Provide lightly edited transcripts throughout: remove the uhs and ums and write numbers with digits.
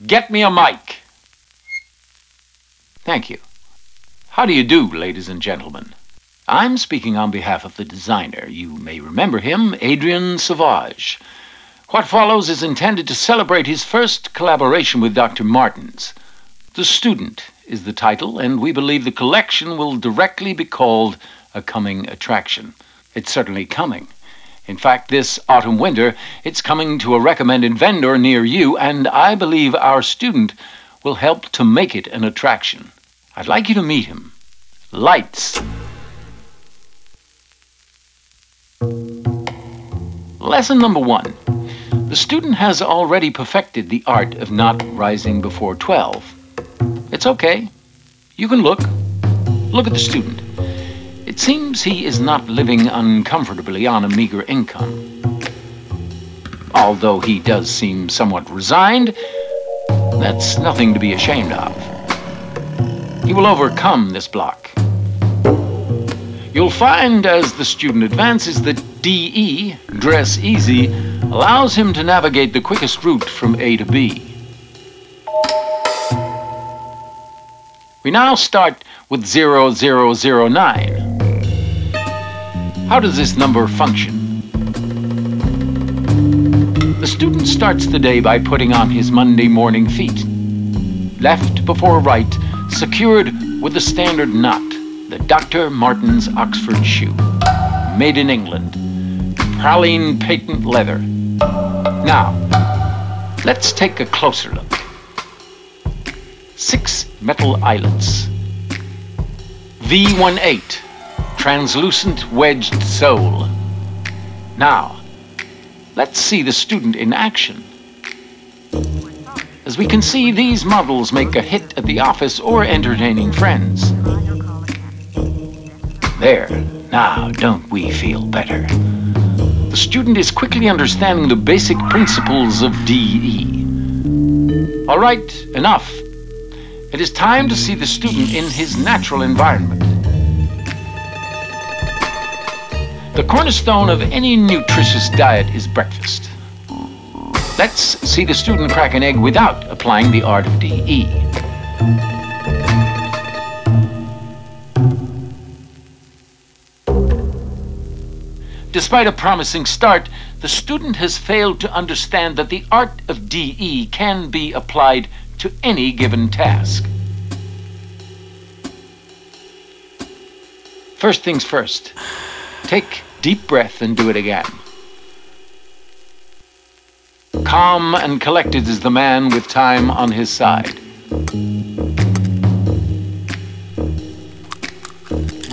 get me a mic. Thank you. How do you do, ladies and gentlemen? I'm speaking on behalf of the designer. You may remember him, Adrien Sauvage. What follows is intended to celebrate his first collaboration with Dr.Martens. The Student is the title, and we believe the collection will directly be called a coming attraction. It's certainly coming. In fact, this autumn-winter, it's coming to a recommended vendor near you, and I believe our student will help to make it an attraction. I'd like you to meet him. Lights. Lesson number 1. The student has already perfected the art of not rising before 12. It's okay. You can look. Look at the student. It seems he is not living uncomfortably on a meager income. Although he does seem somewhat resigned, that's nothing to be ashamed of. He will overcome this block. You'll find as the student advances that D.E, dress easy, allows him to navigate the quickest route from A to B. We now start with 0009. How does this number function? The student starts the day by putting on his Monday morning feet. Left before right, secured with the standard knot, the Dr.Martens Oxford shoe, made in England, praline patent leather. Now, let's take a closer look. 6 metal eyelets. V18, translucent wedged sole. Now, let's see the student in action. As we can see, these models make a hit at the office or entertaining friends. There, now don't we feel better? The student is quickly understanding the basic principles of D.E. All right, enough. It is time to see the student in his natural environment. The cornerstone of any nutritious diet is breakfast. Let's see the student crack an egg without applying the Art of D.E. Despite a promising start, the student has failed to understand that the Art of D.E can be applied to any given task. First things first, take deep breath and do it again. Calm and collected is the man with time on his side.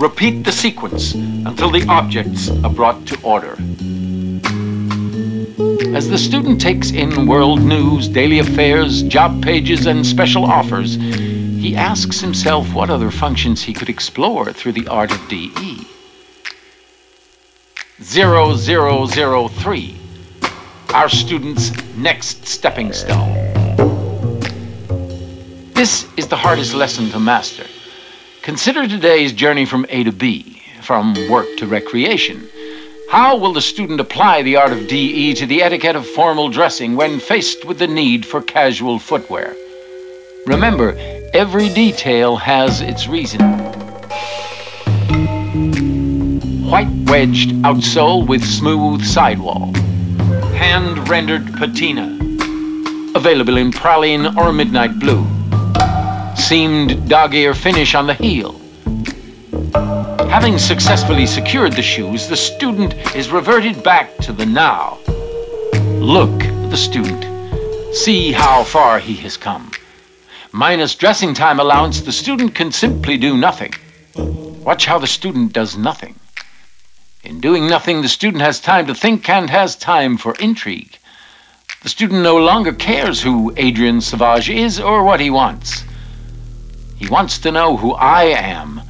Repeat the sequence until the objects are brought to order. As the student takes in world news, daily affairs, job pages, and special offers, he asks himself what other functions he could explore through the Art of D.E. 0003, our student's next stepping stone. This is the hardest lesson to master. Consider today's journey from A to B, from work to recreation. How will the student apply the Art of D.E to the etiquette of formal dressing when faced with the need for casual footwear? Remember, every detail has its reason. White wedged outsole with smooth sidewall. Hand-rendered patina. Available in praline or midnight blue. Seamed dog-ear finish on the heel. Having successfully secured the shoes, the student is reverted back to the now. Look at the student. See how far he has come. Minus dressing time allowance, the student can simply do nothing. Watch how the student does nothing. In doing nothing, the student has time to think and has time for intrigue. The student no longer cares who Adrien Sauvage is or what he wants. He wants to know who I am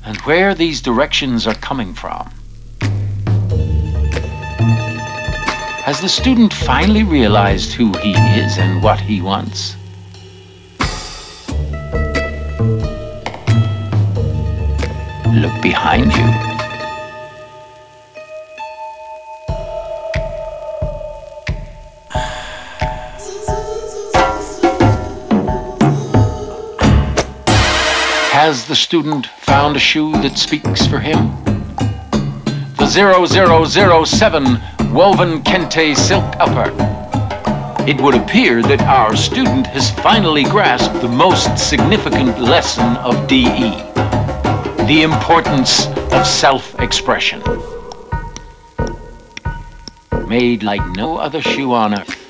and where these directions are coming from. Has the student finally realized who he is and what he wants? Look behind you. Has the student found a shoe that speaks for him? The 0007 woven kente silk upper. It would appear that our student has finally grasped the most significant lesson of DE, the importance of self-expression. Made like no other shoe on earth.